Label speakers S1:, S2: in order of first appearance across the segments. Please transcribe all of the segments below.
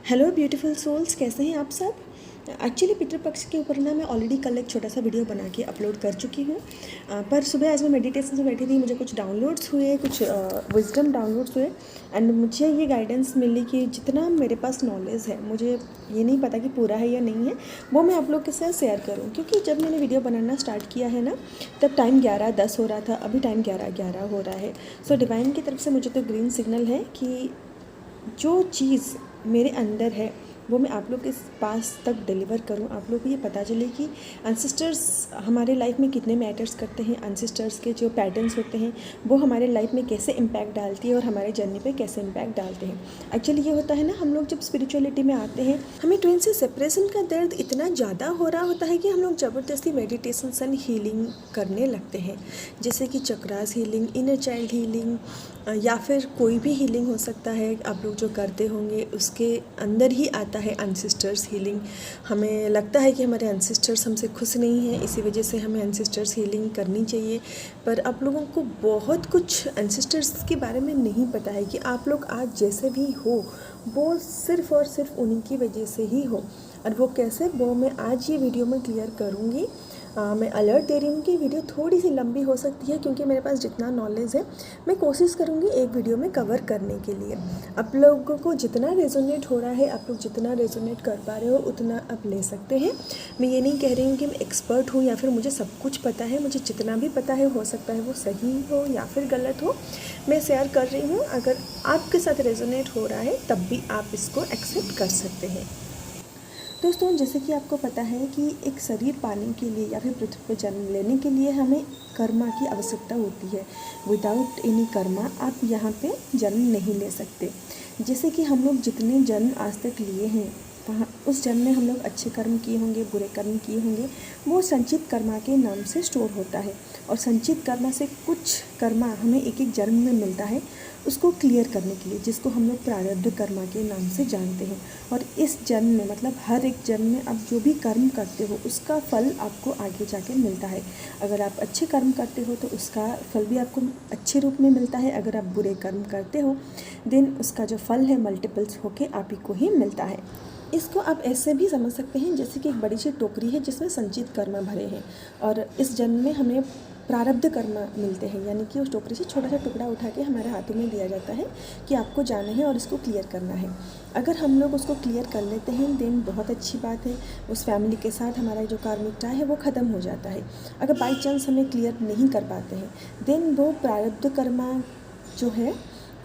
S1: Hello beautiful souls, कैसे हैं आप सब। एक्चुअली पितृपक्ष के ऊपर ना मैं ऑलरेडी कल एक छोटा सा वीडियो बना के अपलोड कर चुकी हूँ। पर सुबह आज मैं मेडिटेशन से बैठी थी, मुझे कुछ डाउनलोड्स हुए, कुछ विजडम डाउनलोड्स हुए एंड मुझे ये गाइडेंस मिली कि जितना मेरे पास नॉलेज है, मुझे ये नहीं पता कि पूरा है या नहीं है, वो मैं आप लोग के साथ शेयर करूँ। क्योंकि जब मैंने वीडियो बनाना स्टार्ट किया है ना, तब टाइम 11:10 हो रहा था, अभी टाइम 11:11 हो रहा है। सो डिवाइन की तरफ से मुझे तो ग्रीन सिग्नल है कि जो चीज़ मेरे अंदर है वो मैं आप लोग के पास तक डिलीवर करूं। आप लोग को ये पता चले कि एंसेस्टर्स हमारे लाइफ में कितने मैटर्स करते हैं, एंसेस्टर्स के जो पैटर्न्स होते हैं वो हमारे लाइफ में कैसे इम्पैक्ट डालती है और हमारे जर्नी पे कैसे इम्पैक्ट डालते हैं। एक्चुअली ये होता है ना, हम लोग जब स्पिरिचुअलिटी में आते हैं, हमें ट्विन से सेपरेशन का दर्द इतना ज़्यादा हो रहा होता है कि हम लोग ज़बरदस्ती मेडिटेशन एंड हीलिंग करने लगते हैं, जैसे कि chakras healing, inner child healing, या फिर कोई भी हीलिंग हो सकता है आप लोग जो करते होंगे उसके अंदर ही आता है एंसेस्टर्स हीलिंग। हमें लगता है कि हमारे एंसेस्टर्स हमसे खुश नहीं हैं, इसी वजह से हमें एंसेस्टर्स हीलिंग करनी चाहिए। पर आप लोगों को बहुत कुछ एंसेस्टर्स के बारे में नहीं पता है कि आप लोग आज जैसे भी हो वो सिर्फ़ और सिर्फ उन्हीं की वजह से ही हो। और वो कैसे, वो मैं आज ये वीडियो में क्लियर करूँगी। मैं अलर्ट दे रही हूँ कि वीडियो थोड़ी सी लंबी हो सकती है, क्योंकि मेरे पास जितना नॉलेज है मैं कोशिश करूँगी एक वीडियो में कवर करने के लिए। आप लोगों को जितना रेजोनेट हो रहा है, आप लोग जितना रेजोनेट कर पा रहे हो उतना आप ले सकते हैं। मैं ये नहीं कह रही हूँ कि मैं एक्सपर्ट हूँ या फिर मुझे सब कुछ पता है। मुझे जितना भी पता है, हो सकता है वो सही हो या फिर गलत हो, मैं शेयर कर रही हूँ। अगर आपके साथ रेजोनेट हो रहा है तब भी आप इसको एक्सेप्ट कर सकते हैं। दोस्तों, जैसे कि आपको पता है कि एक शरीर पाने के लिए या फिर पृथ्वी पर जन्म लेने के लिए हमें कर्मा की आवश्यकता होती है। विदाउट एनी कर्मा आप यहाँ पे जन्म नहीं ले सकते। जैसे कि हम लोग जितने जन्म आज तक लिए हैं, वहाँ उस जन्म में हम लोग अच्छे कर्म किए होंगे, बुरे कर्म किए होंगे, वो संचित कर्मा के नाम से स्टोर होता है। और संचित कर्मा से कुछ कर्मा हमें एक एक जन्म में मिलता है, उसको क्लियर करने के लिए, जिसको हम लोग प्रारब्ध कर्मा के नाम से जानते हैं। और इस जन्म में, मतलब हर एक जन्म में आप जो भी कर्म करते हो उसका फल आपको आगे जाके मिलता है। अगर आप अच्छे कर्म करते हो तो उसका फल भी आपको अच्छे रूप में मिलता है। अगर आप बुरे कर्म करते हो देन उसका जो फल है मल्टीपल्स होके आप ही को ही मिलता है। इसको आप ऐसे भी समझ सकते हैं जैसे कि एक बड़ी सी टोकरी है जिसमें संचित कर्म भरे हैं, और इस जन्म में हमें प्रारब्ध कर्म मिलते हैं। यानी कि उस टोकरी से छोटा सा टुकड़ा उठा के हमारे हाथों में दिया जाता है कि आपको जाना है और इसको क्लियर करना है। अगर हम लोग उसको क्लियर कर लेते हैं देन बहुत अच्छी बात है, उस फैमिली के साथ हमारा जो कार्मिक टाई है वो ख़त्म हो जाता है। अगर बाई चांस हमें क्लियर नहीं कर पाते हैं देन वो प्रारब्ध कर्मा जो है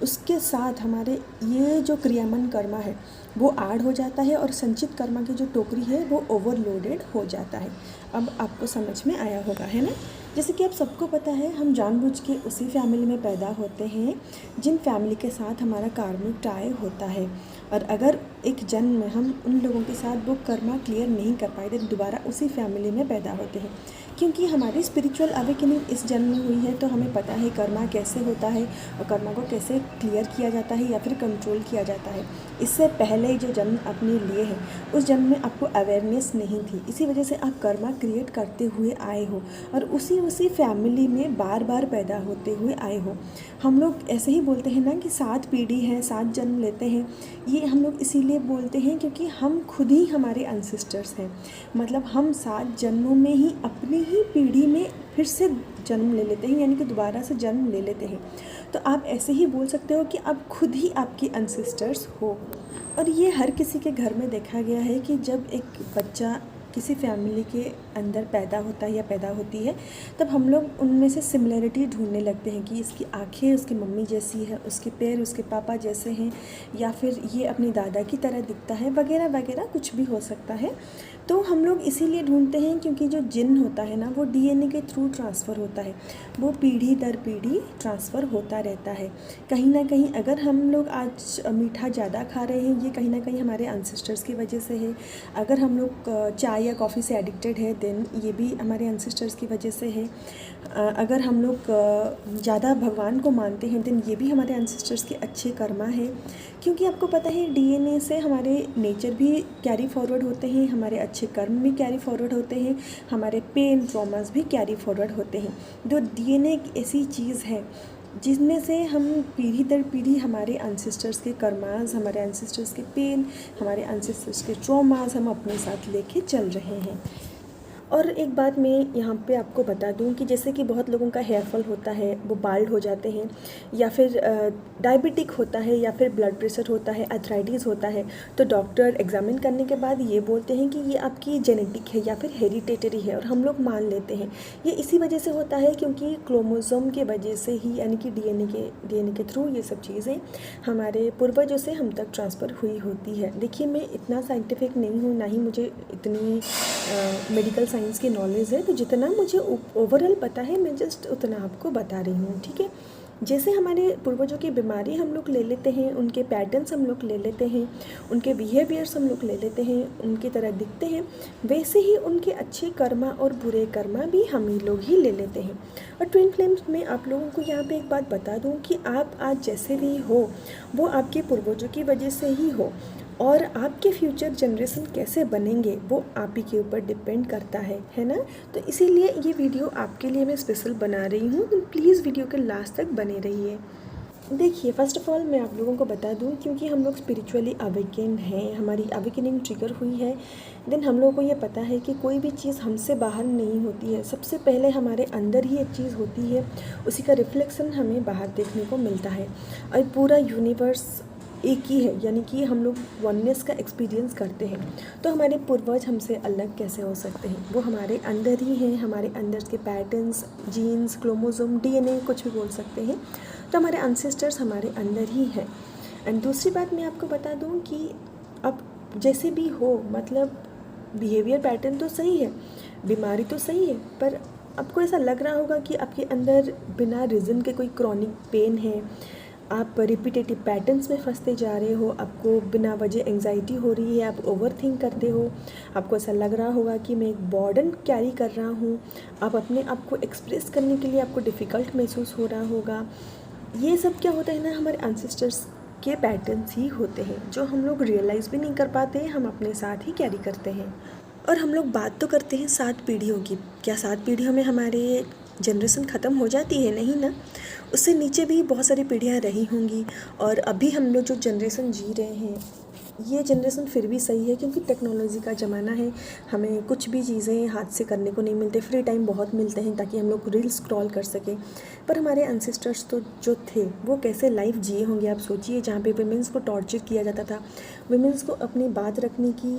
S1: उसके साथ हमारे ये जो क्रियामन कर्मा है वो ऐड हो जाता है, और संचित कर्मा की जो टोकरी है वो ओवरलोडेड हो जाता है। अब आपको समझ में आया होगा, है ना। जैसे कि आप सबको पता है, हम जानबूझ के उसी फैमिली में पैदा होते हैं जिन फैमिली के साथ हमारा कार्मिक टाई होता है। और अगर एक जन्म में हम उन लोगों के साथ वो कर्मा क्लियर नहीं कर पाए तो दोबारा उसी फैमिली में पैदा होते हैं। क्योंकि हमारी स्पिरिचुअल अवेकनिंग इस जन्म में हुई है तो हमें पता है कर्मा कैसे होता है और कर्मा को कैसे क्लियर किया जाता है या फिर कंट्रोल किया जाता है। इससे पहले जो जन्म अपने लिए है उस जन्म में आपको अवेयरनेस नहीं थी, इसी वजह से आप कर्मा क्रिएट करते हुए आए हो और उसी फैमिली में बार बार पैदा होते हुए आए हो। हम लोग ऐसे ही बोलते हैं ना कि 7 पीढ़ी है, 7 जन्म लेते हैं। ये हम लोग इसीलिए बोलते हैं क्योंकि हम खुद ही हमारे एंसेस्टर्स हैं। मतलब हम 7 जन्मों में ही अपनी ही पीढ़ी में फिर से जन्म ले लेते हैं, यानी कि दोबारा से जन्म ले लेते हैं। तो आप ऐसे ही बोल सकते हो कि आप खुद ही आपके एंसेस्टर्स हो। और ये हर किसी के घर में देखा गया है कि जब एक बच्चा किसी फैमिली के अंदर पैदा होता है या पैदा होती है तब हम लोग उनमें से सिमिलरिटी ढूंढने लगते हैं कि इसकी आंखें उसकी मम्मी जैसी है, उसके पैर उसके पापा जैसे हैं, या फिर ये अपनी दादा की तरह दिखता है, वगैरह वगैरह कुछ भी हो सकता है। तो हम लोग इसीलिए ढूंढते हैं क्योंकि जो जिन होता है ना वो डीएनए के थ्रू ट्रांसफ़र होता है, वो पीढ़ी दर पीढ़ी ट्रांसफ़र होता रहता है। कहीं ना कहीं अगर हम लोग आज मीठा ज़्यादा खा रहे हैं, ये कहीं ना कहीं हमारे एंसेस्टर्स की वजह से है। अगर हम लोग चाय या कॉफ़ी से एडिक्टेड है देन ये भी हमारे एंसेस्टर्स की वजह से है। अगर हम लोग ज़्यादा भगवान को मानते हैं देन ये भी हमारे एंसेस्टर्स के अच्छे कर्मा है। क्योंकि आपको पता है डीएनए से हमारे नेचर भी कैरी फॉरवर्ड होते हैं, हमारे अच्छे कर्म भी कैरी फॉरवर्ड होते हैं, हमारे पेन ट्रॉमास भी कैरी फॉरवर्ड होते हैं। तो डीएनए एक ऐसी चीज़ है जिनमें से हम पीढ़ी दर पीढ़ी हमारे एंसेस्टर्स के कर्मास, हमारे एंसेस्टर्स के पेन, हमारे एंसेस्टर्स के ट्रॉमास हम अपने साथ लेके चल रहे हैं। और एक बात मैं यहाँ पे आपको बता दूँ कि जैसे कि बहुत लोगों का हेयर फॉल होता है, वो बाल्ड हो जाते हैं, या फिर डायबिटिक होता है, या फिर ब्लड प्रेशर होता है, अर्थराइटिस होता है, तो डॉक्टर एग्जामिन करने के बाद ये बोलते हैं कि ये आपकी जेनेटिक है या फिर हेरिटेटरी है, और हम लोग मान लेते हैं। ये इसी वजह से होता है क्योंकि क्रोमोसोम के वजह से ही, यानी कि डीएनए के थ्रू ये सब चीज़ें हमारे पूर्वजों से हम तक ट्रांसफ़र हुई होती है। देखिए, मैं इतना साइंटिफिक नहीं हूँ, ना ही मुझे इतनी मेडिकल साइंस की नॉलेज है, तो जितना मुझे ओवरऑल पता है मैं जस्ट उतना आपको बता रही हूँ, ठीक है। जैसे हमारे पूर्वजों की बीमारी हम लोग ले लेते हैं, उनके पैटर्न्स हम लोग ले लेते हैं, उनके बिहेवियर्स हम लोग ले लेते हैं, उनकी तरह दिखते हैं, वैसे ही उनके अच्छे कर्मा और बुरे कर्मा भी हम ही लोग ही ले लेते हैं। और ट्विन फ्लेम्स में आप लोगों को यहाँ पे एक बात बता दूँ कि आप आज जैसे भी हो वो आपके पूर्वजों की वजह से ही हो, और आपके फ्यूचर जनरेशन कैसे बनेंगे वो आप ही के ऊपर डिपेंड करता है ना। तो इसीलिए ये वीडियो आपके लिए मैं स्पेशल बना रही हूँ, प्लीज़ वीडियो के लास्ट तक बने रहिए। देखिए, फ़र्स्ट ऑफ़ ऑल मैं आप लोगों को बता दूं, क्योंकि हम लोग स्पिरिचुअली अवेकेन हैं, हमारी अवेकनिंग ट्रिगर हुई है, देन हम लोगों को ये पता है कि कोई भी चीज़ हमसे बाहर नहीं होती है, सबसे पहले हमारे अंदर ही एक चीज़ होती है, उसी का रिफ्लेक्शन हमें बाहर देखने को मिलता है। और पूरा यूनिवर्स एक ही है, यानी कि हम लोग वननेस का एक्सपीरियंस करते हैं। तो हमारे पूर्वज हमसे अलग कैसे हो सकते हैं, वो हमारे अंदर ही हैं, हमारे अंदर के पैटर्न्स, जीन्स, क्रोमोसोम, डीएनए, कुछ भी बोल सकते हैं। तो हमारे एंसेस्टर्स हमारे अंदर ही हैं। एंड दूसरी बात मैं आपको बता दूं कि अब जैसे भी हो, मतलब बिहेवियर पैटर्न तो सही है, बीमारी तो सही है, पर आपको ऐसा लग रहा होगा कि आपके अंदर बिना रीज़न के कोई क्रॉनिक पेन है, आप रिपीटेटिव पैटर्न्स में फंसते जा रहे हो, आपको बिना वजह एंजाइटी हो रही है, आप ओवरथिंक करते हो, आपको ऐसा लग रहा होगा कि मैं एक बर्डन कैरी कर रहा हूँ, आप अपने आप को एक्सप्रेस करने के लिए आपको डिफ़िकल्ट महसूस हो रहा होगा। ये सब क्या होता है ना, हमारे एंसेस्टर्स के पैटर्न्स ही होते हैं, जो हम लोग रियलाइज़ भी नहीं कर पाते, हम अपने साथ ही कैरी करते हैं। और हम लोग बात तो करते हैं 7 पीढ़ियों की, क्या 7 पीढ़ियों में हमारे जनरेशन ख़त्म हो जाती है? नहीं ना, उससे नीचे भी बहुत सारी पीढ़ियाँ रही होंगी। और अभी हम लोग जो जनरेशन जी रहे हैं, ये जनरेशन फिर भी सही है, क्योंकि टेक्नोलॉजी का ज़माना है, हमें कुछ भी चीज़ें हाथ से करने को नहीं मिलते, फ्री टाइम बहुत मिलते हैं ताकि हम लोग रील स्क्रॉल कर सकें। पर हमारे एंसेस्टर्स तो जो थे वो कैसे लाइफ जिए होंगे, आप सोचिए, जहाँ पे वुमेंस को टॉर्चर किया जाता था, वुमेंस को अपनी बात रखने की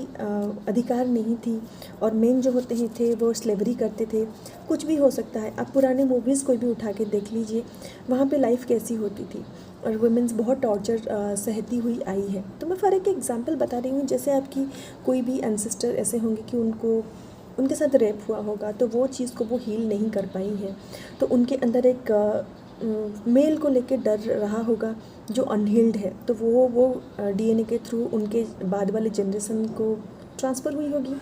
S1: अधिकार नहीं थी, और मेन जो होते हैं थे वो स्लेवरी करते थे। कुछ भी हो सकता है, आप पुराने मूवीज़ कोई भी उठा के देख लीजिए, वहाँ पे लाइफ कैसी होती थी, और वुमेंस बहुत टॉर्चर सहती हुई आई है। तो मैं फॉर एक एग्जांपल बता रही हूँ, जैसे आपकी कोई भी एंसेस्टर ऐसे होंगे कि उनके साथ रेप हुआ होगा, तो वो चीज़ को वो हील नहीं कर पाई है, तो उनके अंदर एक मेल को लेके डर रहा होगा जो अनहील्ड है, तो वो डीएनए के थ्रू उनके बाद वाले जनरेशन को ट्रांसफ़र हुई होगी,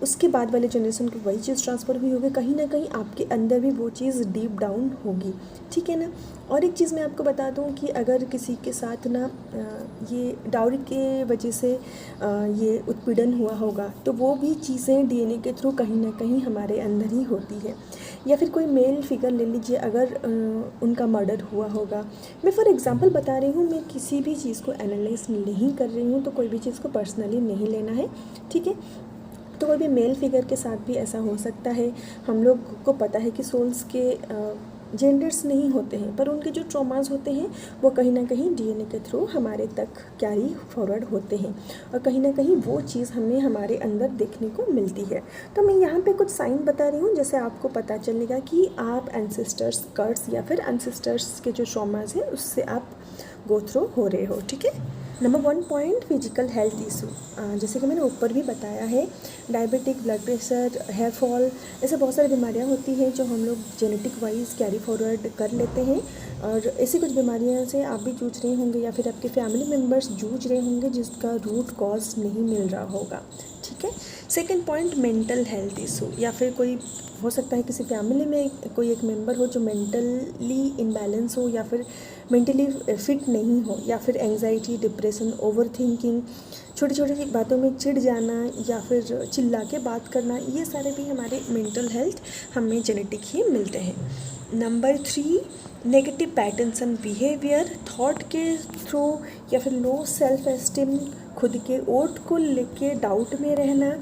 S1: उसके बाद वाले जनरेशन को वही चीज़ ट्रांसफ़र हुई होगी, कहीं ना कहीं आपके अंदर भी वो चीज़ डीप डाउन होगी, ठीक है ना। और एक चीज़ मैं आपको बता दूं कि अगर किसी के साथ ना ये डाउरी के वजह से ये उत्पीड़न हुआ होगा, तो वो भी चीज़ें डीएनए के थ्रू कहीं ना कहीं हमारे अंदर ही होती है। या फिर कोई मेल फिगर ले लीजिए, अगर उनका मर्डर हुआ होगा, मैं फॉर एग्जांपल बता रही हूँ, मैं किसी भी चीज़ को एनालाइज नहीं कर रही हूँ, तो कोई भी चीज़ को पर्सनली नहीं लेना है, ठीक है। तो कोई भी मेल फिगर के साथ भी ऐसा हो सकता है। हम लोग को पता है कि सोल्स के जेंडर्स नहीं होते हैं, पर उनके जो ट्रॉमास होते हैं वो कहीं ना कहीं डीएनए के थ्रू हमारे तक कैरी फॉरवर्ड होते हैं, और कहीं ना कहीं वो चीज़ हमें हमारे अंदर देखने को मिलती है। तो मैं यहाँ पे कुछ साइन बता रही हूँ, जैसे आपको पता चलेगा कि आप एंसेस्टर्स कर्स या फिर एंसेस्टर्स के जो ट्रॉमास हैं उससे आप गो थ्रू हो रहे हो, ठीक है। Number 1 point, physical health issue. जैसे कि मैंने ऊपर भी बताया है, diabetic, blood pressure, hair fall, ऐसे बहुत सारी बीमारियां होती हैं जो हम लोग जेनेटिक वाइज कैरी फॉरवर्ड कर लेते हैं, और ऐसी कुछ बीमारियों से आप भी जूझ रहे होंगे या फिर आपके फैमिली मेम्बर्स जूझ रहे होंगे जिसका रूट कॉज नहीं मिल रहा होगा, ठीक है। Second point, mental health issue, या फिर कोई हो सकता है किसी फैमिली में कोई एक मेंबर हो जो मेंटली इम्बैलेंस हो, या फिर मेंटली फिट नहीं हो, या फिर एंजाइटी, डिप्रेशन, ओवर थिंकिंग, छोटी छोटी बातों में चिढ़ जाना, या फिर चिल्ला के बात करना, ये सारे भी हमारे मेंटल हेल्थ हमें जेनेटिक ही मिलते हैं। Number 3, negative patterns and behaviour, thought के थ्रू या फिर लो सेल्फ एस्टीम, खुद के ओट को लेके डाउट में रहना,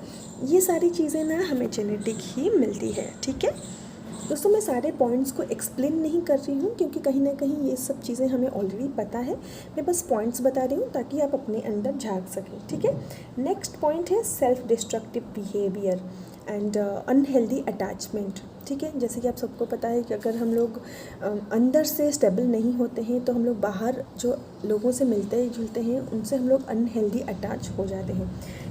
S1: ये सारी चीज़ें ना हमें जेनेटिक ही मिलती है। ठीक है दोस्तों, मैं सारे पॉइंट्स को एक्सप्लेन नहीं कर रही हूँ क्योंकि कहीं ना कहीं ये सब चीज़ें हमें ऑलरेडी पता है। मैं बस पॉइंट्स बता रही हूँ ताकि आप अपने अंदर झांक सकें। ठीक है, नेक्स्ट पॉइंट है self destructive behaviour and unhealthy attachment. ठीक है, जैसे कि आप सबको पता है कि अगर हम लोग अंदर से स्टेबल नहीं होते हैं तो हम लोग बाहर जो लोगों से मिलते जुलते हैं उनसे हम लोग अनहेल्दी अटैच हो जाते हैं।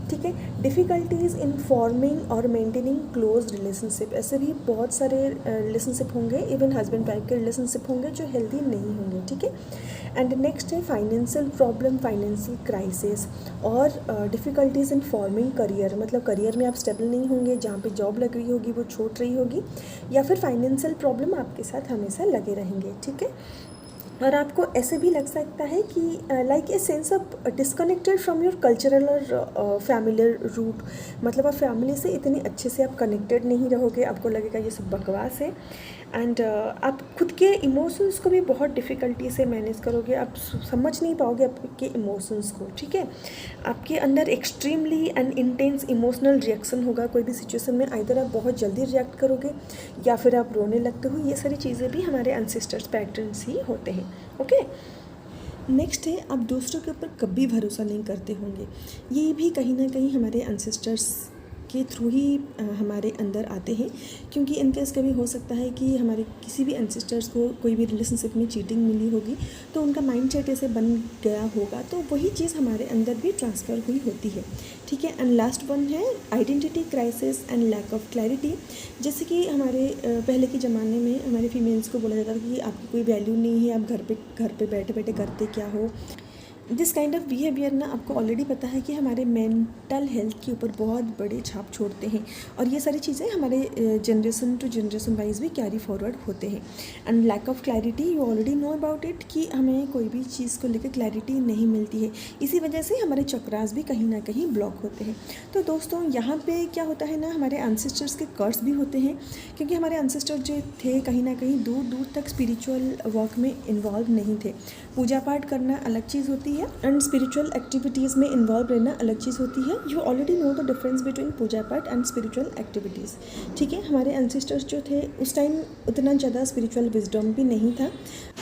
S1: ठीक है, डिफ़िकल्टीज़ इन फॉर्मिंग और मेंटेनिंग क्लोज रिलेशनशिप, ऐसे भी बहुत सारे रिलेशनशिप होंगे, इवन हस्बैंड वाइफ के रिलेशनशिप होंगे जो हेल्दी नहीं होंगे। ठीक है, एंड नेक्स्ट है फाइनेंशियल प्रॉब्लम, फाइनेंशियल क्राइसिस और डिफ़िकल्टीज़ इन फॉर्मिंग करियर, मतलब करियर में आप स्टेबल नहीं होंगे, जहाँ पे जॉब लग रही होगी वो छूट रही होगी, या फिर फाइनेंशियल प्रॉब्लम आपके साथ हमेशा लगे रहेंगे। ठीक है, और आपको ऐसे भी लग सकता है कि like a sense of disconnected from your cultural और फैमिलियर रूट, मतलब आप फैमिली से इतने अच्छे से आप कनेक्टेड नहीं रहोगे, आपको लगेगा ये सब बकवास है। एंड आप खुद के इमोशंस को भी बहुत डिफ़िकल्टी से मैनेज करोगे, आप समझ नहीं पाओगे आपके इमोशंस को। ठीक है, आपके अंदर extremely and intense emotional reaction होगा कोई भी सिचुएशन में, आइदर आप बहुत जल्दी रिएक्ट करोगे या फिर आप रोने लगते हो। ये सारी चीज़ें भी हमारे एंसेस्टर्स पैटर्न्स ही होते हैं। ओके, नेक्स्ट है आप दूसरों के ऊपर कभी भरोसा नहीं करते होंगे। ये भी कहीं ना कहीं हमारे एंसेस्टर्स के थ्रू ही हमारे अंदर आते हैं, क्योंकि इनकेस कभी हो सकता है कि हमारे किसी भी एंसेस्टर्स को कोई भी रिलेशनशिप में चीटिंग मिली होगी तो उनका माइंडसेट ऐसे बन गया होगा, तो वही चीज़ हमारे अंदर भी ट्रांसफ़र हुई होती है। ठीक है, एंड लास्ट वन है identity crisis and lack of clarity. जैसे कि हमारे पहले के ज़माने में हमारे फीमेल्स को बोला जाता था कि आपकी कोई वैल्यू नहीं है, आप घर पे बैठे बैठे करते क्या हो। दिस काइंड ऑफ बिहेवियर ना आपको ऑलरेडी पता है कि हमारे मेंटल हेल्थ के ऊपर बहुत बड़ी छाप छोड़ते हैं, और ये सारी चीज़ें हमारे जनरेशन टू जनरेशन वाइज भी कैरी फॉरवर्ड होते हैं। And lack of clarity, you already know about it, कि हमें कोई भी चीज़ को लेकर क्लैरिटी नहीं मिलती है, इसी वजह से हमारे चक्रास भी कहीं ना कहीं ब्लॉक होते हैं। तो दोस्तों यहाँ पे क्या होता है ना, हमारे एंसेस्टर्स के कर्स भी होते हैं, क्योंकि हमारे एंसेस्टर जो थे कहीं ना कहीं दूर दूर तक स्पिरिचुअल वर्क में इन्वॉल्व नहीं थे। पूजा पाठ करना अलग चीज़ होती है एंड स्पिरिचुअल एक्टिविटीज़ में इन्वॉल्व रहना अलग चीज़ होती है। You already know the difference between पूजा पाठ एंड स्पिरिचुअल एक्टिविटीज़। ठीक है, हमारे एंसेस्टर्स जो थे उस टाइम उतना ज़्यादा स्पिरिचुअल विजडम भी नहीं था,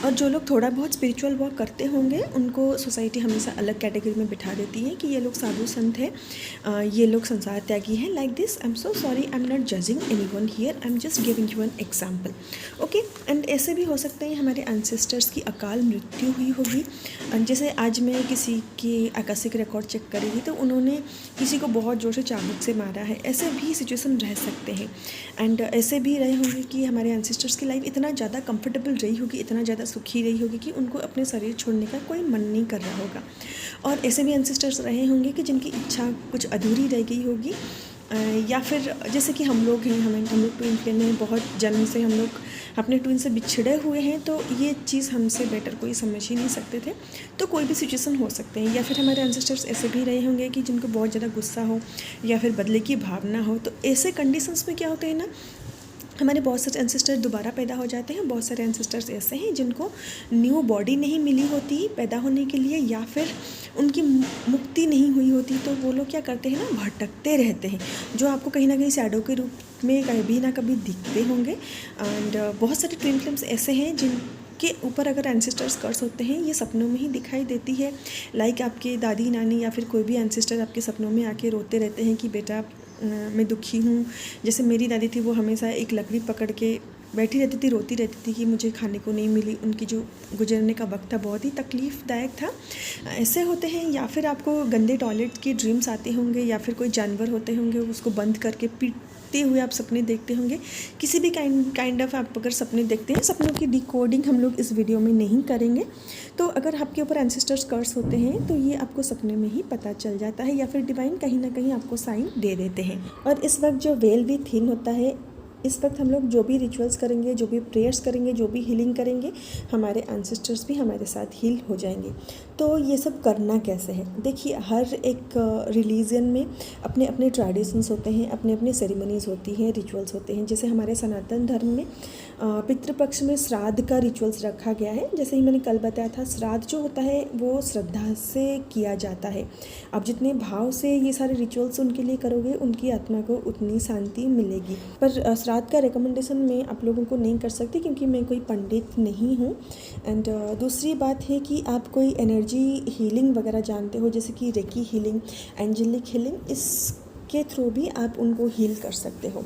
S1: और जो लोग थोड़ा बहुत स्पिरिचुअल वर्क करते होंगे उनको सोसाइटी हमेशा अलग कैटेगरी में बिठा देती है कि ये लोग साधु संत हैं, ये लोग संसार त्यागी हैं, like this. I am so sorry, I am not judging anyone here, I am just giving you an example. Okay, and ऐसे भी हो सकते हैं हमारे एंसेस्टर्स की अकाल मृत्यु हुई होगी। जैसे आज मैं किसी की आकाशिक रिकॉर्ड चेक करेगी तो उन्होंने किसी को बहुत जोर से चाबुक से मारा है, ऐसे भी सिचुएशन रह सकते हैं। एंड ऐसे भी रहे होंगे कि हमारे एंसेस्टर्स की लाइफ इतना ज़्यादा कंफर्टेबल रही होगी, इतना ज़्यादा सुखी रही होगी कि उनको अपने शरीर छोड़ने का कोई मन नहीं कर रहा होगा। और ऐसे भी एंसेस्टर्स रहे होंगे कि जिनकी इच्छा कुछ अधूरी रह गई होगी, या फिर जैसे कि हम लोग हैं, हम लोग ट्विन फ्लेम हैं, बहुत जन्म से हम लोग अपने ट्विन से बिछड़े हुए हैं, तो ये चीज़ हमसे बेटर कोई समझ ही नहीं सकते थे। तो कोई भी सिचुएशन हो सकते हैं, या फिर हमारे एंसेस्टर्स ऐसे भी रहे होंगे कि जिनको बहुत ज़्यादा गुस्सा हो या फिर बदले की भावना हो। तो ऐसे कंडीशंस में क्या होते हैं ना, हमारे बहुत सारे एंसेस्टर दोबारा पैदा हो जाते हैं। बहुत सारे एंसेस्टर्स ऐसे हैं जिनको न्यू बॉडी नहीं मिली होती पैदा होने के लिए, या फिर उनकी मुक्ति नहीं हुई होती, तो वो लोग क्या करते हैं ना, भटकते रहते हैं, जो आपको कहीं ना कहीं शैडो के रूप में कभी ना कभी दिखते होंगे। एंड बहुत सारे ट्विन फ्लेम्स ऐसे हैं जिनके ऊपर अगर एंसेस्टर्स कर्स होते हैं, ये सपनों में ही दिखाई देती है। लाइक आपके दादी नानी या फिर कोई भी एंसेस्टर आपके सपनों में आके रोते रहते हैं कि बेटा मैं दुखी हूँ। जैसे मेरी दादी थी, वो हमेशा एक लकड़ी पकड़ के बैठी रहती थी, रोती रहती थी कि मुझे खाने को नहीं मिली। उनकी जो गुजरने का वक्त था बहुत ही तकलीफ़दायक था। ऐसे होते हैं, या फिर आपको गंदे टॉयलेट के ड्रीम्स आते होंगे, या फिर कोई जानवर होते होंगे उसको बंद करके पीटते हुए आप सपने देखते होंगे। किसी भी काइंड ऑफ आप अगर सपने देखते हैं, सपनों की डिकोडिंग हम लोग इस वीडियो में नहीं करेंगे। तो अगर आपके ऊपर एंसेस्टर्स कर्स होते हैं तो ये आपको सपने में ही पता चल जाता है, या फिर डिवाइन कहीं ना कहीं आपको साइन दे देते हैं। और इस वक्त जो वेल भी थिन होता है, इस वक्त हम लोग जो भी रिचुअल्स करेंगे, जो भी प्रेयर्स करेंगे, जो भी हीलिंग करेंगे, हमारे एंसेस्टर्स भी हमारे साथ हील हो जाएंगे। तो ये सब करना कैसे है, देखिए हर एक रिलीजन में अपने अपने ट्रेडिशंस होते हैं, अपने अपने सेरेमनीज़ होती हैं, रिचुअल्स होते हैं। जैसे हमारे सनातन धर्म में पितृपक्ष में श्राद्ध का रिचुअल्स रखा गया है। जैसे ही मैंने कल बताया था, श्राद्ध जो होता है वो श्रद्धा से किया जाता है। आप जितने भाव से ये सारे रिचुअल्स उनके लिए करोगे, उनकी आत्मा को उतनी शांति मिलेगी। पर श्राद्ध का रिकमेंडेशन मैं आप लोगों को नहीं कर सकती क्योंकि मैं कोई पंडित नहीं हूँ। एंड दूसरी बात है कि आप कोई एनर्जी हीलिंग वगैरह जानते हो, जैसे कि रेकी हीलिंग, एंजेलिक हीलिंग, इसके थ्रू भी आप उनको हील कर सकते हो।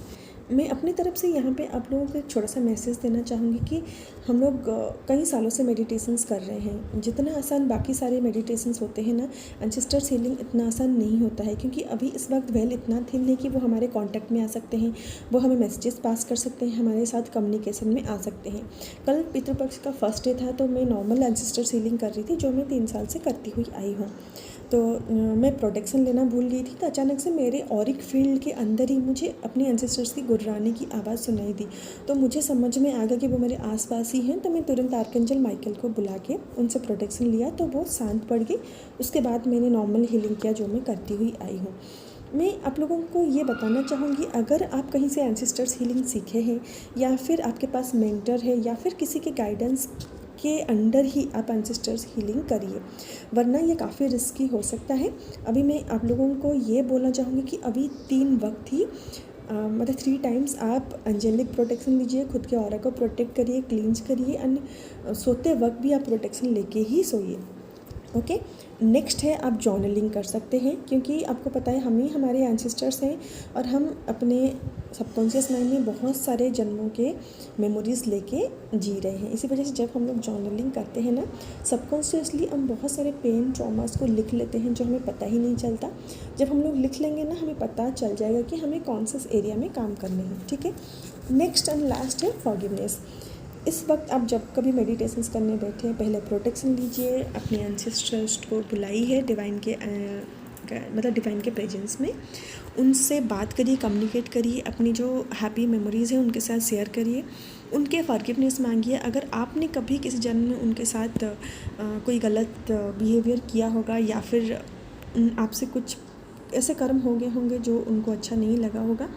S1: मैं अपनी तरफ से यहाँ पे आप लोगों को एक छोटा सा मैसेज देना चाहूँगी कि हम लोग कई सालों से मेडिटेशंस कर रहे हैं। जितना आसान बाकी सारे मेडिटेशंस होते हैं ना, एंसेस्टर्स हीलिंग इतना आसान नहीं होता है, क्योंकि अभी इस वक्त वेल इतना थिन है कि वो हमारे कांटेक्ट में आ सकते हैं, वो हमें मैसेजेस पास कर सकते हैं, हमारे साथ कम्युनिकेशन में आ सकते हैं। कल पितृपक्ष का फर्स्ट डे था, तो मैं नॉर्मल एंसेस्टर्स हीलिंग कर रही थी, जो मैं 3 साल से करती हुई आई हूँ। तो मैं प्रोटेक्शन लेना भूल गई थी, तो अचानक से मेरे ऑरिक फील्ड के अंदर ही मुझे अपने एंसेस्टर्स की गुर्राने की आवाज़ सुनाई दी। तो मुझे समझ में आ गया कि वो मेरे आसपास ही हैं। तो मैं तुरंत आर्कएंजल माइकल को बुला के उनसे प्रोटेक्शन लिया, तो वो शांत पड़ गई। उसके बाद मैंने नॉर्मल हीलिंग किया, जो मैं करती हुई आई हूँ। मैं आप लोगों को ये बताना चाहूँगी, अगर आप कहीं से एंसेस्टर्स हीलिंग सीखे हैं, या फिर आपके पास मेंटर है, या फिर किसी के गाइडेंस के अंडर ही आप एंसेस्टर्स हीलिंग करिए, वरना ये काफ़ी रिस्की हो सकता है। अभी मैं आप लोगों को ये बोलना चाहूँगी कि अभी 3 वक्त ही मतलब 3 टाइम्स आप एंजेलिक प्रोटेक्शन लीजिए, खुद के ऑरा को प्रोटेक्ट करिए, क्लींस करिए, एंड सोते वक्त भी आप प्रोटेक्शन लेके ही सोइए। ओके, नेक्स्ट है आप जर्नलिंग कर सकते हैं, क्योंकि आपको पता है हम ही हमारे एंसेस्टर्स हैं और हम अपने सबकॉन्शियस माइंड में बहुत सारे जन्मों के मेमोरीज़ लेके जी रहे हैं। इसी वजह से जब हम लोग जर्नलिंग करते हैं ना, सबकॉन्शियसली हम बहुत सारे पेन ट्रॉमास को लिख लेते हैं, जो हमें पता ही नहीं चलता। जब हम लोग लिख लेंगे ना, हमें पता चल जाएगा कि हमें कौन से एरिया में काम करने हैं। ठीक है, नेक्स्ट एंड लास्ट है फॉरगिवनेस। इस वक्त आप जब कभी मेडिटेशंस करने बैठे, पहले प्रोटेक्शन लीजिए, अपने एंसेस्टर्स को बुलाइए डिवाइन के मतलब डिवाइन के प्रेजेंस में, उनसे बात करिए, कम्युनिकेट करिए, अपनी जो हैप्पी मेमोरीज़ हैं उनके साथ शेयर करिए, उनके फॉरगिवनेस मांगिए। अगर आपने कभी किसी जन्म में उनके साथ कोई गलत बिहेवियर किया होगा, या फिर आपसे कुछ ऐसे कर्म हो गए होंगे जो उनको अच्छा नहीं लगा होगा,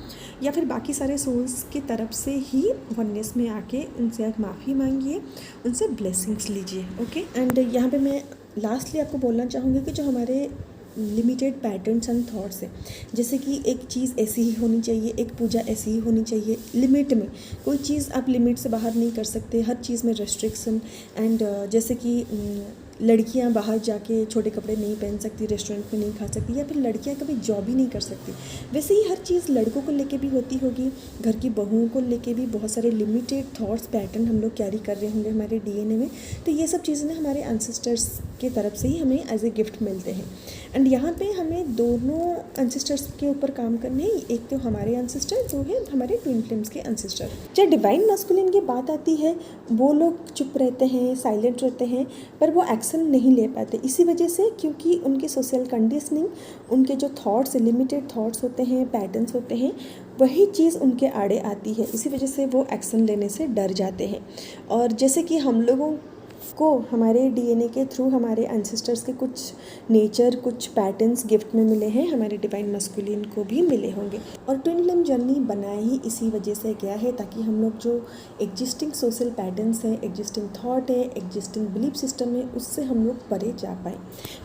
S1: या फिर बाकी सारे सोल्स की तरफ से ही वननेस में आके उनसे आप माफ़ी मांगिए, उनसे ब्लेसिंग्स लीजिए। ओके, एंड यहाँ पे मैं लास्टली आपको बोलना चाहूँगी कि जो हमारे लिमिटेड पैटर्न्स एंड थॉट्स है, जैसे कि एक चीज़ ऐसी ही होनी चाहिए, एक पूजा ऐसी ही होनी चाहिए, लिमिट में। कोई चीज़ आप लिमिट से बाहर नहीं कर सकते, हर चीज़ में रेस्ट्रिक्शन। एंड जैसे कि लड़कियां बाहर जाके छोटे कपड़े नहीं पहन सकती, रेस्टोरेंट में नहीं खा सकती, या फिर लड़कियां कभी जॉब ही नहीं कर सकती, वैसे ही हर चीज़ लड़कों को लेके भी होती होगी। घर की बहुओं को लेके भी बहुत सारे लिमिटेड थॉट्स पैटर्न हम लोग कैरी कर रहे होंगे हमारे डीएनए में। तो ये सब चीज़ें ना हमारे एंसेस्टर्स की तरफ से ही हमें एज ए गिफ्ट मिलते हैं। एंड यहाँ पे हमें दोनों एंसेस्टर्स के ऊपर काम करने हैं, एक तो हमारे एंसेस्टर, जो है हमारे ट्विन फ्लेम्स के एंसेस्टर। जब डिवाइन मस्कुलिन की बात आती है, वो लोग चुप रहते हैं, साइलेंट रहते हैं, पर वो एक्शन नहीं ले पाते। इसी वजह से, क्योंकि उनकी सोशल कंडीशनिंग, उनके जो थॉट्स, लिमिटेड थॉट्स होते हैं, पैटर्न्स होते हैं, वही चीज़ उनके आड़े आती है। इसी वजह से वो एक्शन लेने से डर जाते हैं। और जैसे कि हम लोगों को हमारे डीएनए के थ्रू हमारे एंसेस्टर्स के कुछ नेचर, कुछ पैटर्न्स गिफ्ट में मिले हैं, हमारे डिवाइन मस्कुलिन को भी मिले होंगे। और ट्विन फ्लेम जर्नी बनाया ही इसी वजह से गया है, ताकि हम लोग जो एग्जिस्टिंग सोशल पैटर्न्स हैं, एग्जिस्टिंग थॉट है, एग्जिस्टिंग बिलीफ सिस्टम है, उससे हम लोग परे जा पाए।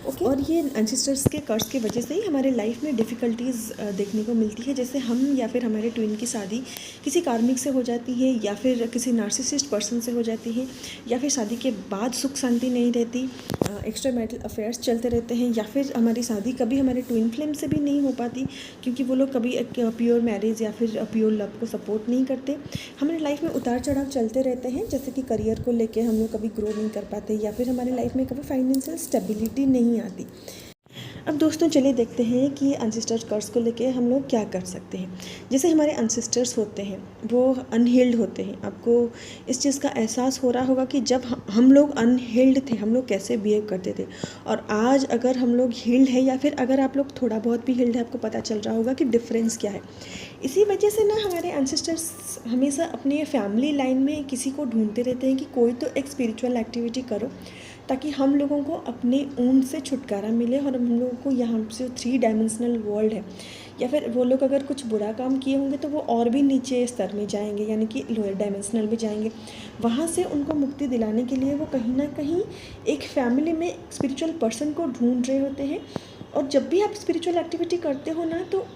S1: ओके, और ये एंसेस्टर्स के कर्स की वजह से ही हमारे लाइफ में डिफ़िकल्टीज़ देखने को मिलती है। जैसे हम या फिर हमारे ट्विन की शादी किसी कार्मिक से हो जाती है, या फिर किसी नार्सिसिस्ट पर्सन से हो जाती है, या फिर शादी के बाद सुख शांति नहीं रहती, एक्स्ट्रा मैरिटल अफेयर्स चलते रहते हैं, या फिर हमारी शादी कभी हमारे ट्विन फ्लेम से भी नहीं हो पाती, क्योंकि वो लोग कभी प्योर मैरिज या फिर प्योर लव को सपोर्ट नहीं करते। हमारे लाइफ में उतार चढ़ाव चलते रहते हैं, जैसे कि करियर को लेके हम लोग कभी ग्रो नहीं कर पाते, या फिर हमारे लाइफ में कभी फाइनेंशियल स्टेबिलिटी नहीं आती। अब दोस्तों चलिए देखते हैं कि एंसेस्टर कर्स को लेके हम लोग क्या कर सकते हैं। जैसे हमारे एंसेस्टर्स होते हैं वो अनहील्ड होते हैं। आपको इस चीज़ का एहसास हो रहा होगा कि जब हम लोग अनहील्ड थे, हम लोग कैसे बिहेव करते थे, और आज अगर हम लोग हील्ड है, या फिर अगर आप लोग थोड़ा बहुत भी हील्ड है, आपको पता चल रहा होगा कि डिफरेंस क्या है। इसी वजह से ना हमारे एंसेस्टर्स हमेशा अपने फैमिली लाइन में किसी को ढूंढते रहते हैं कि कोई तो एक स्पिरिचुअल एक्टिविटी करो ताकि हम लोगों को अपने ऊन से छुटकारा मिले और हम लोगों को यहाँ से 3 डायमेंशनल वर्ल्ड है, या फिर वो लोग अगर कुछ बुरा काम किए होंगे तो वो और भी नीचे स्तर में जाएंगे, यानी कि लोअर डायमेंशनल में जाएंगे। वहाँ से उनको मुक्ति दिलाने के लिए वो कहीं ना कहीं एक फैमिली में स्पिरिचुअल पर्सन को ढूंढ रहे होते हैं। और जब भी आप स्पिरिचुअल एक्टिविटी करते हो ना, तो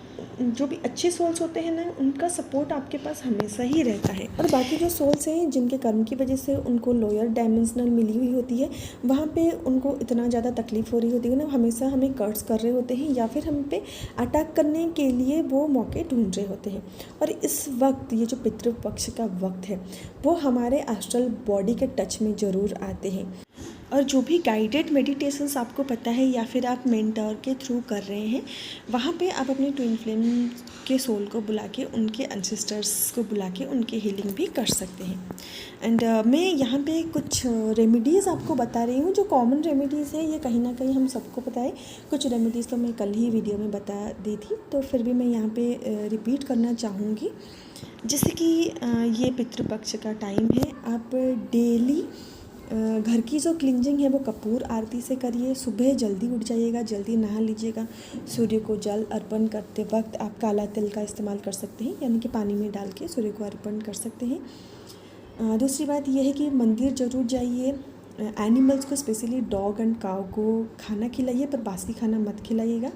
S1: जो भी अच्छे सोल्स होते हैं ना, उनका सपोर्ट आपके पास हमेशा ही रहता है। और बाकी जो सोल्स हैं जिनके कर्म की वजह से उनको लोअर डायमेंशनल मिली हुई होती है, वहाँ पे उनको इतना ज़्यादा तकलीफ़ हो रही होती है ना, हमेशा हमें कर्ज कर रहे होते हैं या फिर हम पे अटैक करने के लिए वो मौके ढूंढ रहे होते हैं। और इस वक्त ये जो पितृपक्ष का वक्त है वो हमारे एस्ट्रल बॉडी के टच में ज़रूर आते हैं। और जो भी गाइडेड मेडिटेशंस आपको पता है या फिर आप मेंटर के थ्रू कर रहे हैं, वहाँ पे आप अपने ट्विन फ्लेम के सोल को बुला के, उनके एंसेस्टर्स को बुला के उनकी हीलिंग भी कर सकते हैं। एंड मैं यहाँ पे कुछ रेमेडीज़ आपको बता रही हूँ जो कॉमन रेमेडीज़ है। ये कहीं ना कहीं हम सबको पता है। कुछ रेमेडीज़ तो मैं कल ही वीडियो में बता दी थी, तो फिर भी मैं यहाँ पे रिपीट करना चाहूँगी। जैसे कि ये पितृपक्ष का टाइम है, आप डेली घर की जो क्लिंजिंग है वो कपूर आरती से करिए। सुबह जल्दी उठ जाइएगा, जल्दी नहा लीजिएगा। सूर्य को जल अर्पण करते वक्त आप काला तिल का इस्तेमाल कर सकते हैं, यानी कि पानी में डाल के सूर्य को अर्पण कर सकते हैं। दूसरी बात यह है कि मंदिर ज़रूर जाइए। एनिमल्स को, स्पेशली डॉग एंड काऊ को खाना खिलाइए, पर बासी खाना मत खिलाइएगा।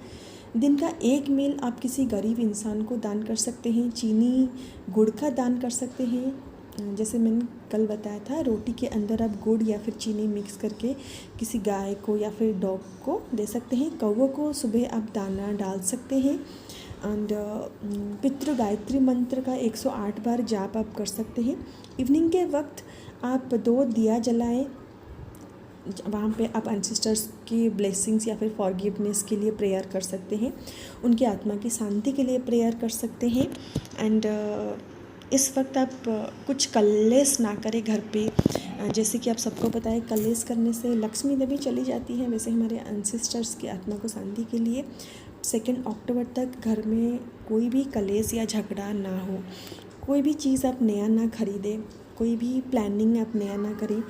S1: दिन का 1 मील आप किसी गरीब इंसान को दान कर सकते हैं। चीनी गुड़ का दान कर सकते हैं। जैसे मैंने कल बताया था, रोटी के अंदर आप गुड़ या फिर चीनी मिक्स करके किसी गाय को या फिर डॉग को दे सकते हैं। कौवों को सुबह आप दाना डाल सकते हैं। एंड पितृ गायत्री मंत्र का 108 बार जाप आप कर सकते हैं। इवनिंग के वक्त आप 2 दिया जलाएं। वहाँ पे आप एंसेस्टर्स की ब्लेसिंग्स या फिर फॉरगिवनेस के लिए प्रेयर कर सकते हैं। उनकी आत्मा की शांति के लिए प्रेयर कर सकते हैं। एंड इस वक्त आप कुछ कलेस ना करें घर पे। जैसे कि आप सबको पता है, कलेस करने से लक्ष्मी देवी चली जाती है। वैसे हमारे एंसेस्टर्स की आत्मा को शांति के लिए 2 अक्टूबर तक घर में कोई भी कलेस या झगड़ा ना हो। कोई भी चीज़ आप नया ना खरीदें, कोई भी प्लानिंग आप नया ना करें।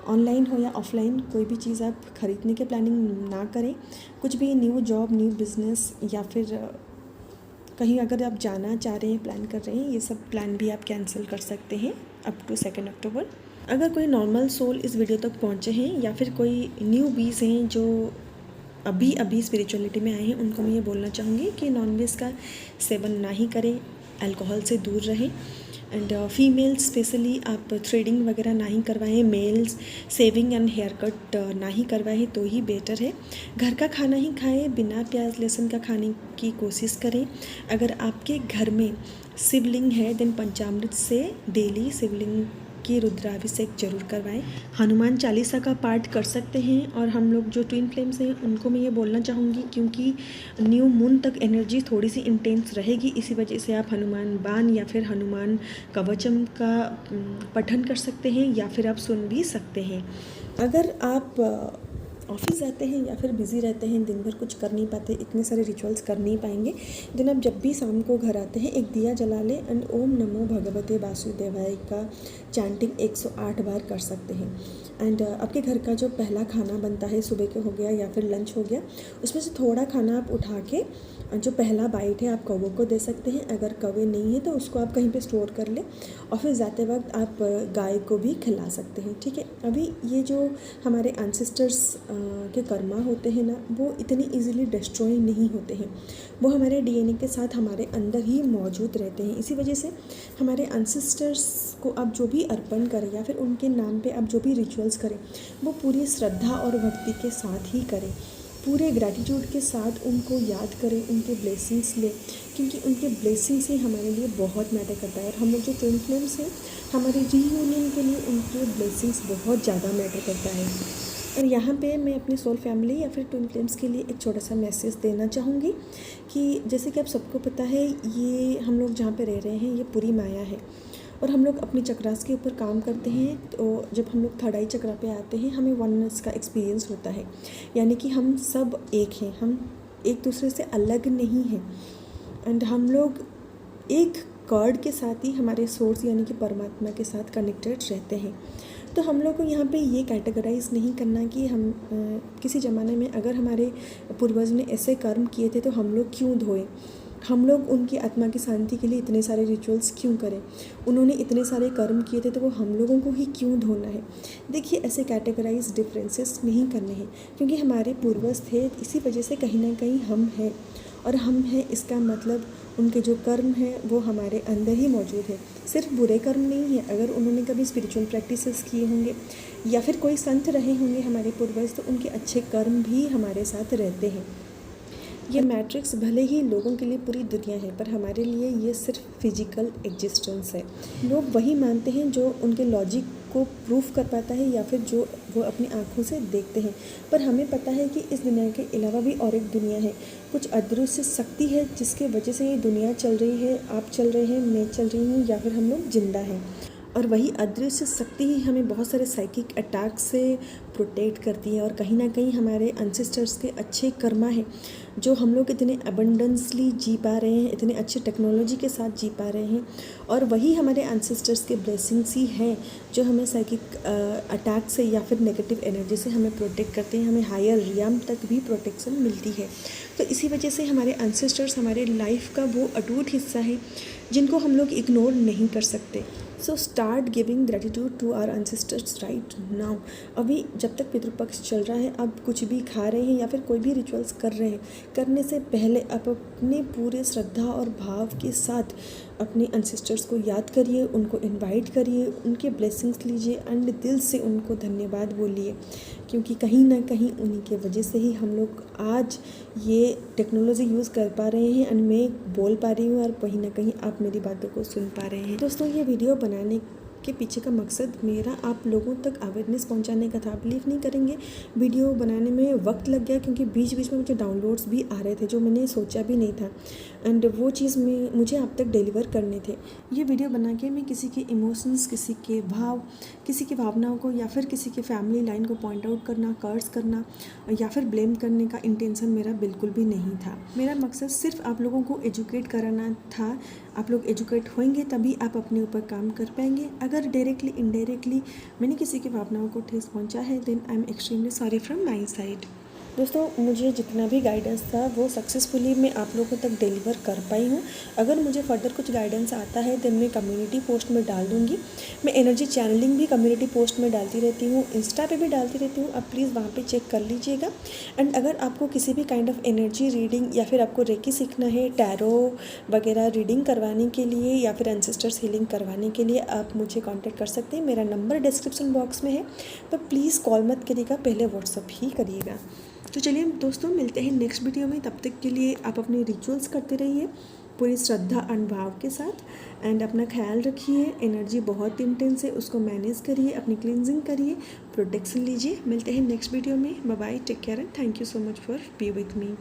S1: ऑनलाइन हो या ऑफलाइन, कोई भी चीज़ आप खरीदने की प्लानिंग ना करें। कुछ भी न्यू जॉब, न्यू बिजनेस या फिर कहीं अगर आप जाना चाह रहे हैं, प्लान कर रहे हैं, ये सब प्लान भी आप कैंसिल कर सकते हैं अप टू 2 अक्टूबर। अगर कोई नॉर्मल सोल इस वीडियो तक पहुंचे हैं या फिर कोई न्यू बीज हैं जो अभी स्पिरिचुअलिटी में आए हैं, उनको मैं ये बोलना चाहूँगी कि नॉनवेज का सेवन ना ही करें, अल्कोहल से दूर रहें। एंड फीमेल्स स्पेशली आप थ्रेडिंग वगैरह ना ही करवाएं। Males shaving and hair cut ना ही करवाएं तो ही बेटर है। घर का खाना ही खाएं, बिना प्याज लहसुन का खाने की कोशिश करें। अगर आपके घर में शिवलिंग है देन पंचामृत से डेली शिवलिंग की रुद्राभिषेक जरूर करवाएं। हनुमान चालीसा का पाठ कर सकते हैं। और हम लोग जो ट्विन फ्लेम्स हैं उनको मैं ये बोलना चाहूँगी, क्योंकि न्यू मून तक एनर्जी थोड़ी सी इंटेंस रहेगी, इसी वजह से आप हनुमान बाण या फिर हनुमान कवचम का पठन कर सकते हैं या फिर आप सुन भी सकते हैं। अगर आप ऑफिस जाते हैं या फिर बिज़ी रहते हैं, दिन भर कुछ कर नहीं पाते, इतने सारे रिचुअल्स कर नहीं पाएंगे, देन आप जब भी शाम को घर आते हैं एक दिया जला लें एंड ओम नमो भगवते वासुदेवाय का चैंटिंग 108 बार कर सकते हैं। एंड आपके घर का जो पहला खाना बनता है, सुबह के हो गया या फिर लंच हो गया, उसमें से थोड़ा खाना आप उठा के जो पहला बाइट है आप कौवों को दे सकते हैं। अगर कौवे नहीं है तो उसको आप कहीं पे स्टोर कर लें। ऑफिस जाते वक्त आप गाय को भी खिला सकते हैं, ठीक है। अभी ये जो हमारे एंसेस्टर्स के कर्मा होते हैं ना, वो इतनी इजीली डिस्ट्रॉय नहीं होते हैं। वो हमारे डीएनए के साथ हमारे अंदर ही मौजूद रहते हैं। इसी वजह से हमारे एंसेस्टर्स को आप जो भी अर्पण करें या फिर उनके नाम पे आप जो भी रिचुअल्स करें, वो पूरी श्रद्धा और भक्ति के साथ ही करें। पूरे ग्रैटिट्यूड के साथ उनको याद करें, उनके ब्लेसिंग्स लें, क्योंकि उनके ब्लेसिंग्स ही हमारे लिए बहुत मैटर करता है। और हम लोग जो ट्विन फ्लेम्स हैं, हमारे रीयूनियन के लिए उनके ब्लेसिंग्स बहुत ज़्यादा मैटर करता है। और यहाँ पे मैं अपनी सोल फैमिली या फिर ट्विन फ्लेम्स के लिए एक छोटा सा मैसेज देना चाहूँगी कि जैसे कि आप सबको पता है, ये हम लोग जहाँ पे रह रहे हैं ये पूरी माया है। और हम लोग अपने चक्रास के ऊपर काम करते हैं, तो जब हम लोग 3rd आई चक्रा पे आते हैं, हमें वननेस का एक्सपीरियंस होता है, यानी कि हम सब एक हैं, हम एक दूसरे से अलग नहीं हैं। एंड हम लोग एक कॉर्ड के साथ ही हमारे सोर्स यानी कि परमात्मा के साथ कनेक्टेड रहते हैं। तो हम लोग को यहाँ पे ये कैटेगराइज नहीं करना कि हम किसी ज़माने में अगर हमारे पूर्वज ने ऐसे कर्म किए थे तो हम लोग क्यों धोए, हम लोग उनकी आत्मा की शांति के लिए इतने सारे रिचुअल्स क्यों करें, उन्होंने इतने सारे कर्म किए थे तो वो हम लोगों को ही क्यों धोना है। देखिए ऐसे कैटेगराइज डिफरेंसेस नहीं करने हैं, क्योंकि हमारे पूर्वज थे, इसी वजह से कहीं ना कहीं हम हैं, और हम हैं इसका मतलब उनके जो कर्म हैं वो हमारे अंदर ही मौजूद है। सिर्फ बुरे कर्म नहीं है, अगर उन्होंने कभी स्पिरिचुअल प्रैक्टिसेस किए होंगे या फिर कोई संत रहे होंगे हमारे पूर्वज, तो उनके अच्छे कर्म भी हमारे साथ रहते हैं। ये मैट्रिक्स भले ही लोगों के लिए पूरी दुनिया है, पर हमारे लिए ये सिर्फ फिजिकल एग्जिस्टेंस है। लोग वही मानते हैं जो उनके लॉजिक को प्रूफ कर पाता है या फिर जो वो अपनी आँखों से देखते हैं, पर हमें पता है कि इस दुनिया के अलावा भी और एक दुनिया है, कुछ अदृश्य शक्ति है जिसके वजह से ये दुनिया चल रही है, आप चल रहे हैं, मैं चल रही हूँ, या फिर हम लोग जिंदा हैं। और वही अदृश्य शक्ति ही हमें बहुत सारे साइकिक अटैक से प्रोटेक्ट करती है, और कहीं ना कहीं हमारे एंसेस्टर्स के अच्छे कर्मा है जो हम लोग इतने अबंडेंसली जी पा रहे हैं, इतने अच्छे टेक्नोलॉजी के साथ जी पा रहे हैं, और वही हमारे एंसेस्टर्स के ब्लेसिंग्स ही हैं जो हमें साइकिक अटैक से या फिर नेगेटिव एनर्जी से हमें प्रोटेक्ट करते हैं, हमें हायर रियम तक भी प्रोटेक्शन मिलती है। तो इसी वजह से हमारे एंसेस्टर्स हमारे लाइफ का वो अटूट हिस्सा है जिनको हम लोग इग्नोर नहीं कर सकते। So start giving gratitude to our ancestors right now. अभी जब तक पितृपक्ष चल रहा है, आप कुछ भी खा रहे हैं या फिर कोई भी रिचुअल्स कर रहे हैं, करने से पहले आप अपने पूरे श्रद्धा और भाव के साथ अपने एंसेस्टर्स को याद करिए, उनको इनवाइट करिए, उनके ब्लेसिंग्स लीजिए एंड दिल से उनको धन्यवाद बोलिए, क्योंकि कहीं ना कहीं उन्हीं के वजह से ही हम लोग आज ये टेक्नोलॉजी यूज़ कर पा रहे हैं एंड मैं बोल पा रही हूँ, और कहीं ना कहीं आप मेरी बातों को सुन पा रहे हैं। दोस्तों, ये वीडियो बनाने के पीछे का मकसद मेरा आप लोगों तक अवेयरनेस पहुंचाने का था। बिलीव नहीं करेंगे, वीडियो बनाने में वक्त लग गया, क्योंकि बीच बीच में मुझे डाउनलोड्स भी आ रहे थे जो मैंने सोचा भी नहीं था, एंड वो चीज़ में मुझे आप तक डिलीवर करने थे। ये वीडियो बना के मैं किसी के इमोशंस, किसी के भाव, किसी की भावनाओं को या फिर किसी के फैमिली लाइन को पॉइंट आउट करना, कर्स करना या फिर ब्लेम करने का इंटेंशन मेरा बिल्कुल भी नहीं था। मेरा मकसद सिर्फ आप लोगों को एजुकेट कराना था। आप लोग एजुकेट होंगे तभी आप अपने ऊपर काम कर पाएंगे। अगर डायरेक्टली इनडायरेक्टली मैंने किसी की भावनाओं को ठेस पहुंचा है, then I am extremely sorry from my side. दोस्तों, मुझे जितना भी गाइडेंस था वो सक्सेसफुली मैं आप लोगों तक डिलीवर कर पाई हूँ। अगर मुझे फर्दर कुछ गाइडेंस आता है देन मैं कम्युनिटी पोस्ट में डाल दूँगी। मैं एनर्जी चैनलिंग भी कम्युनिटी पोस्ट में डालती रहती हूँ, इंस्टा पे भी डालती रहती हूँ, आप प्लीज़ वहाँ पे चेक कर लीजिएगा। एंड अगर आपको किसी भी काइंड ऑफ एनर्जी रीडिंग या फिर आपको रेकी सीखना है, टैरो वगैरह रीडिंग करवाने के लिए या फिर एंसेस्टर्स हीलिंग करवाने के लिए, आप मुझे कॉन्टैक्ट कर सकते हैं। मेरा नंबर डिस्क्रिप्शन बॉक्स में है, पर प्लीज़ कॉल मत करिएगा, पहले व्हाट्सअप ही करिएगा। तो चलिए दोस्तों, मिलते हैं नेक्स्ट वीडियो में। तब तक के लिए आप अपने रिचुअल्स करते रहिए पूरी श्रद्धा अनुभाव के साथ, एंड अपना ख्याल रखिए। एनर्जी बहुत इंटेंस है, उसको मैनेज करिए, अपनी क्लींजिंग करिए, प्रोटेक्शन लीजिए। मिलते हैं नेक्स्ट वीडियो में। Bye bye, take care and thank you so much for be with me.